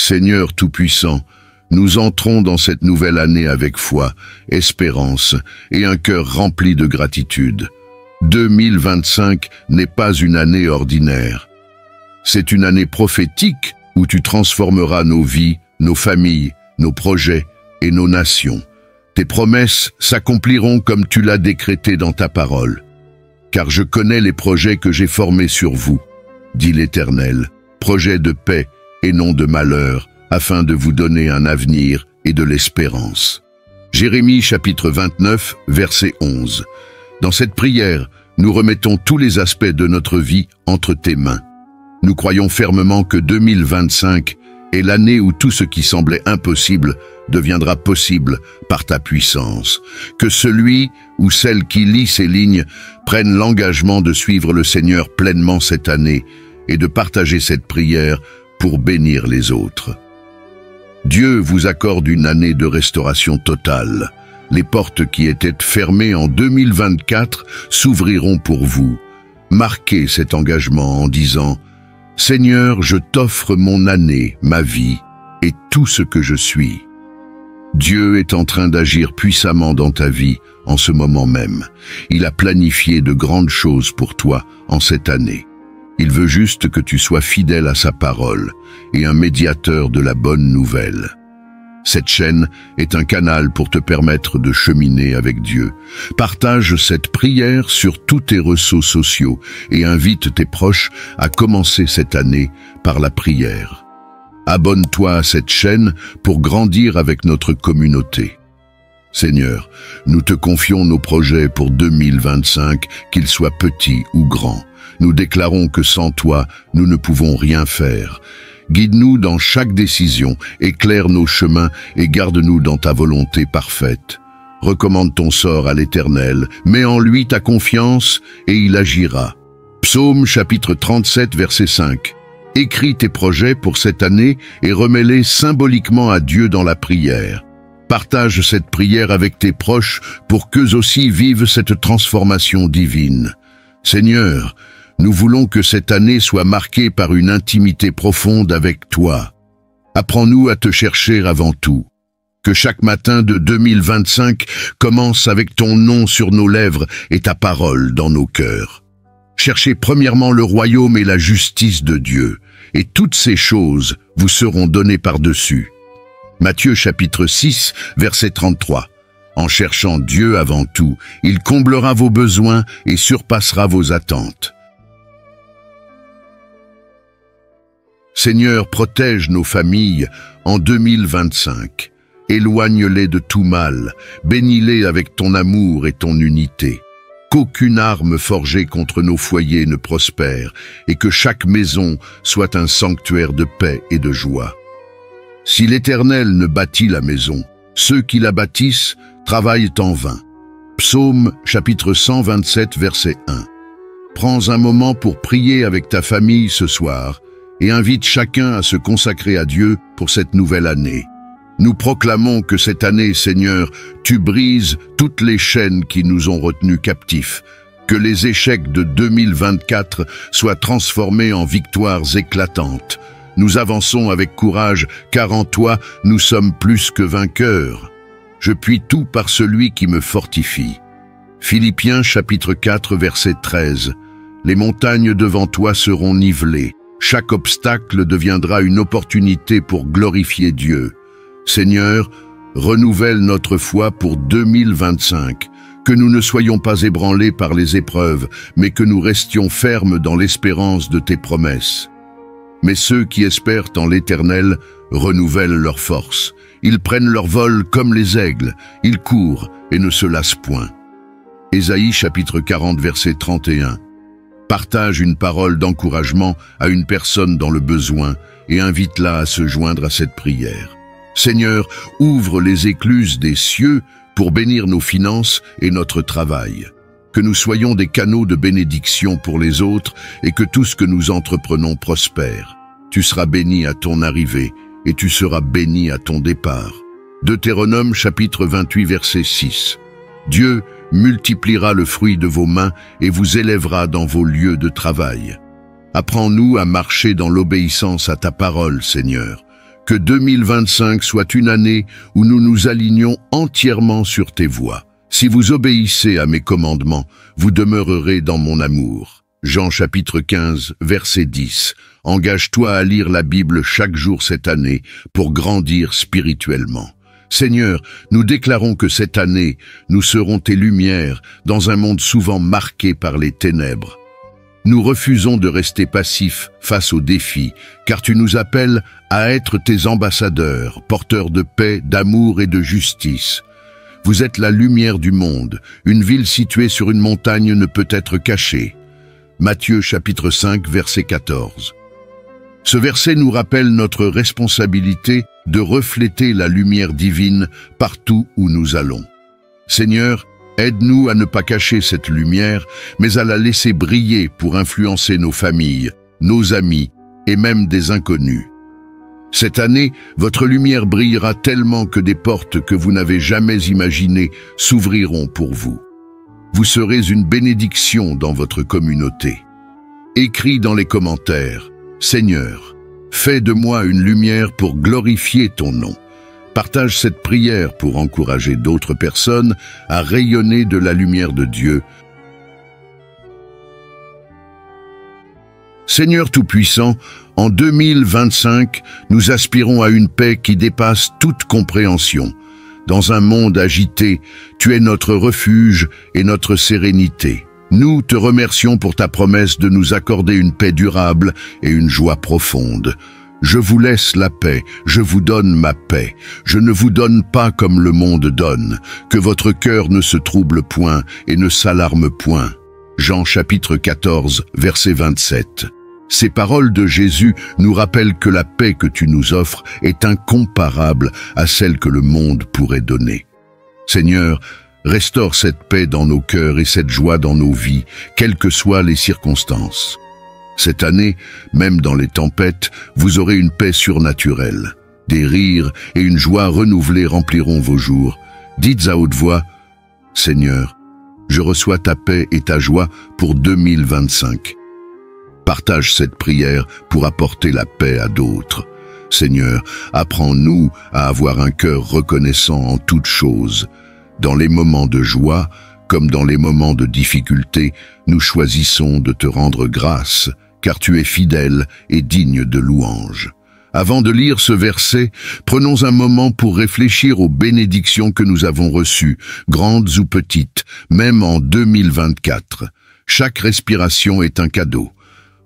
Seigneur Tout-Puissant, nous entrons dans cette nouvelle année avec foi, espérance et un cœur rempli de gratitude. 2025 n'est pas une année ordinaire. C'est une année prophétique où tu transformeras nos vies, nos familles, nos projets et nos nations. Tes promesses s'accompliront comme tu l'as décrété dans ta parole. Car je connais les projets que j'ai formés sur vous, dit l'Éternel, projets de paix et non de malheur, afin de vous donner un avenir et de l'espérance. Jérémie chapitre 29, verset 11. Dans cette prière, nous remettons tous les aspects de notre vie entre tes mains. Nous croyons fermement que 2025 est l'année où tout ce qui semblait impossible deviendra possible par ta puissance. Que celui ou celle qui lit ces lignes prenne l'engagement de suivre le Seigneur pleinement cette année et de partager cette prière pour bénir les autres. Dieu vous accorde une année de restauration totale. Les portes qui étaient fermées en 2024 s'ouvriront pour vous. Marquez cet engagement en disant « Seigneur, je t'offre mon année, ma vie et tout ce que je suis. » Dieu est en train d'agir puissamment dans ta vie en ce moment même. Il a planifié de grandes choses pour toi en cette année. Il veut juste que tu sois fidèle à sa parole et un médiateur de la bonne nouvelle. Cette chaîne est un canal pour te permettre de cheminer avec Dieu. Partage cette prière sur tous tes réseaux sociaux et invite tes proches à commencer cette année par la prière. Abonne-toi à cette chaîne pour grandir avec notre communauté. Seigneur, nous te confions nos projets pour 2025, qu'ils soient petits ou grands. Nous déclarons que sans toi, nous ne pouvons rien faire. Guide-nous dans chaque décision, éclaire nos chemins et garde-nous dans ta volonté parfaite. Recommande ton sort à l'Éternel, mets en lui ta confiance et il agira. Psaume chapitre 37, verset 5. Écris tes projets pour cette année et remets-les symboliquement à Dieu dans la prière. Partage cette prière avec tes proches pour qu'eux aussi vivent cette transformation divine. Seigneur, nous voulons que cette année soit marquée par une intimité profonde avec toi. Apprends-nous à te chercher avant tout. Que chaque matin de 2025 commence avec ton nom sur nos lèvres et ta parole dans nos cœurs. Cherchez premièrement le royaume et la justice de Dieu, et toutes ces choses vous seront données par-dessus. Matthieu chapitre 6, verset 33. En cherchant Dieu avant tout, il comblera vos besoins et surpassera vos attentes. Seigneur, protège nos familles en 2025. Éloigne-les de tout mal, bénis-les avec ton amour et ton unité. Qu'aucune arme forgée contre nos foyers ne prospère et que chaque maison soit un sanctuaire de paix et de joie. Si l'Éternel ne bâtit la maison, ceux qui la bâtissent travaillent en vain. Psaume chapitre 127, verset 1. Prends un moment pour prier avec ta famille ce soir et invite chacun à se consacrer à Dieu pour cette nouvelle année. Nous proclamons que cette année, Seigneur, tu brises toutes les chaînes qui nous ont retenus captifs, que les échecs de 2024 soient transformés en victoires éclatantes. Nous avançons avec courage, car en toi, nous sommes plus que vainqueurs. Je puis tout par celui qui me fortifie. Philippiens chapitre 4, verset 13. Les montagnes devant toi seront nivelées. Chaque obstacle deviendra une opportunité pour glorifier Dieu. Seigneur, renouvelle notre foi pour 2025, que nous ne soyons pas ébranlés par les épreuves, mais que nous restions fermes dans l'espérance de tes promesses. Mais ceux qui espèrent en l'Éternel renouvellent leur force. Ils prennent leur vol comme les aigles, ils courent et ne se lassent point. Ésaïe chapitre 40, verset 31. Partage une parole d'encouragement à une personne dans le besoin et invite-la à se joindre à cette prière. Seigneur, ouvre les écluses des cieux pour bénir nos finances et notre travail. Que nous soyons des canaux de bénédiction pour les autres et que tout ce que nous entreprenons prospère. Tu seras béni à ton arrivée et tu seras béni à ton départ. Deutéronome chapitre 28 verset 6. Dieu multipliera le fruit de vos mains et vous élèvera dans vos lieux de travail. Apprends-nous à marcher dans l'obéissance à ta parole, Seigneur. Que 2025 soit une année où nous nous alignons entièrement sur tes voies. Si vous obéissez à mes commandements, vous demeurerez dans mon amour. Jean chapitre 15, verset 10. Engage-toi à lire la Bible chaque jour cette année pour grandir spirituellement. Seigneur, nous déclarons que cette année, nous serons tes lumières dans un monde souvent marqué par les ténèbres. Nous refusons de rester passifs face aux défis, car tu nous appelles à être tes ambassadeurs, porteurs de paix, d'amour et de justice. Vous êtes la lumière du monde. Une ville située sur une montagne ne peut être cachée. Matthieu chapitre 5, verset 14. Ce verset nous rappelle notre responsabilité de refléter la lumière divine partout où nous allons. Seigneur, aide-nous à ne pas cacher cette lumière, mais à la laisser briller pour influencer nos familles, nos amis et même des inconnus. Cette année, votre lumière brillera tellement que des portes que vous n'avez jamais imaginées s'ouvriront pour vous. Vous serez une bénédiction dans votre communauté. Écris dans les commentaires, « Seigneur, fais de moi une lumière pour glorifier ton nom ». Partage cette prière pour encourager d'autres personnes à rayonner de la lumière de Dieu. Seigneur Tout-Puissant, en 2025, nous aspirons à une paix qui dépasse toute compréhension. Dans un monde agité, tu es notre refuge et notre sérénité. Nous te remercions pour ta promesse de nous accorder une paix durable et une joie profonde. Je vous laisse la paix, je vous donne ma paix. Je ne vous donne pas comme le monde donne. Que votre cœur ne se trouble point et ne s'alarme point. Jean chapitre 14, verset 27. Ces paroles de Jésus nous rappellent que la paix que tu nous offres est incomparable à celle que le monde pourrait donner. Seigneur, restaure cette paix dans nos cœurs et cette joie dans nos vies, quelles que soient les circonstances. Cette année, même dans les tempêtes, vous aurez une paix surnaturelle. Des rires et une joie renouvelée rempliront vos jours. Dites à haute voix, « Seigneur, je reçois ta paix et ta joie pour 2025. » Partage cette prière pour apporter la paix à d'autres. Seigneur, apprends-nous à avoir un cœur reconnaissant en toutes choses. Dans les moments de joie, comme dans les moments de difficulté, nous choisissons de te rendre grâce, car tu es fidèle et digne de louange. Avant de lire ce verset, prenons un moment pour réfléchir aux bénédictions que nous avons reçues, grandes ou petites, même en 2024. Chaque respiration est un cadeau.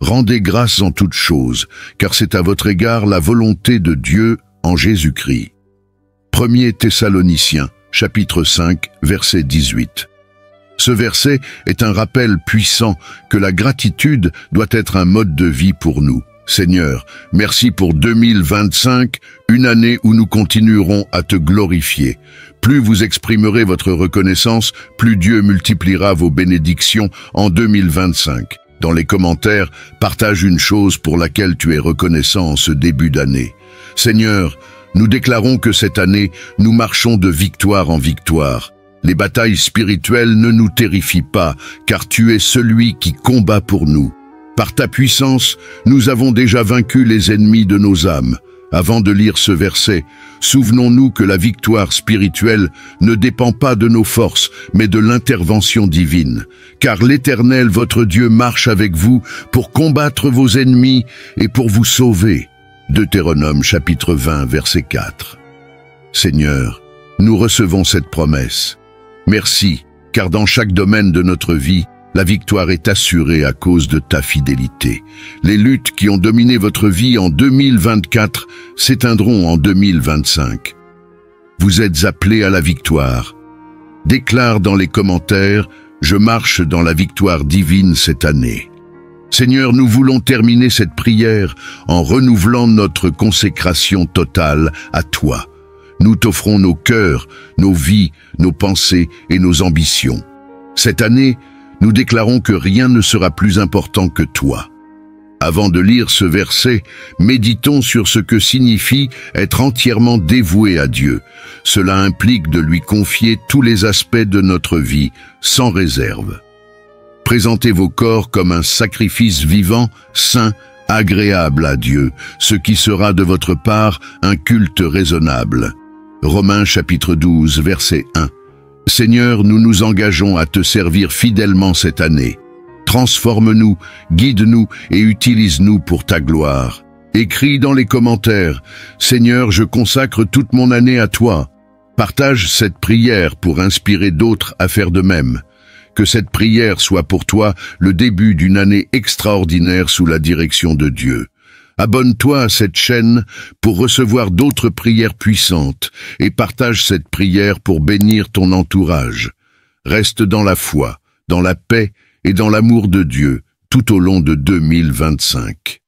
Rendez grâce en toutes choses, car c'est à votre égard la volonté de Dieu en Jésus-Christ. 1er Thessaloniciens, chapitre 5, verset 18. Ce verset est un rappel puissant que la gratitude doit être un mode de vie pour nous. Seigneur, merci pour 2025, une année où nous continuerons à te glorifier. Plus vous exprimerez votre reconnaissance, plus Dieu multipliera vos bénédictions en 2025. Dans les commentaires, partage une chose pour laquelle tu es reconnaissant en ce début d'année. Seigneur, nous déclarons que cette année, nous marchons de victoire en victoire. Les batailles spirituelles ne nous terrifient pas, car tu es celui qui combat pour nous. Par ta puissance, nous avons déjà vaincu les ennemis de nos âmes. Avant de lire ce verset, souvenons-nous que la victoire spirituelle ne dépend pas de nos forces, mais de l'intervention divine. Car l'Éternel, votre Dieu, marche avec vous pour combattre vos ennemis et pour vous sauver. Deutéronome chapitre 20, verset 4. Seigneur, nous recevons cette promesse. Merci, car dans chaque domaine de notre vie, la victoire est assurée à cause de ta fidélité. Les luttes qui ont dominé votre vie en 2024 s'éteindront en 2025. Vous êtes appelés à la victoire. Déclare dans les commentaires, « Je marche dans la victoire divine cette année ». Seigneur, nous voulons terminer cette prière en renouvelant notre consécration totale à toi. Nous t'offrons nos cœurs, nos vies, nos pensées et nos ambitions. Cette année, nous déclarons que rien ne sera plus important que toi. Avant de lire ce verset, méditons sur ce que signifie être entièrement dévoué à Dieu. Cela implique de lui confier tous les aspects de notre vie, sans réserve. Présentez vos corps comme un sacrifice vivant, saint, agréable à Dieu, ce qui sera de votre part un culte raisonnable. Romains chapitre 12, verset 1. Seigneur, nous nous engageons à te servir fidèlement cette année. Transforme-nous, guide-nous et utilise-nous pour ta gloire. Écris dans les commentaires, Seigneur, je consacre toute mon année à toi. Partage cette prière pour inspirer d'autres à faire de même. Que cette prière soit pour toi le début d'une année extraordinaire sous la direction de Dieu. Abonne-toi à cette chaîne pour recevoir d'autres prières puissantes et partage cette prière pour bénir ton entourage. Reste dans la foi, dans la paix et dans l'amour de Dieu tout au long de 2025.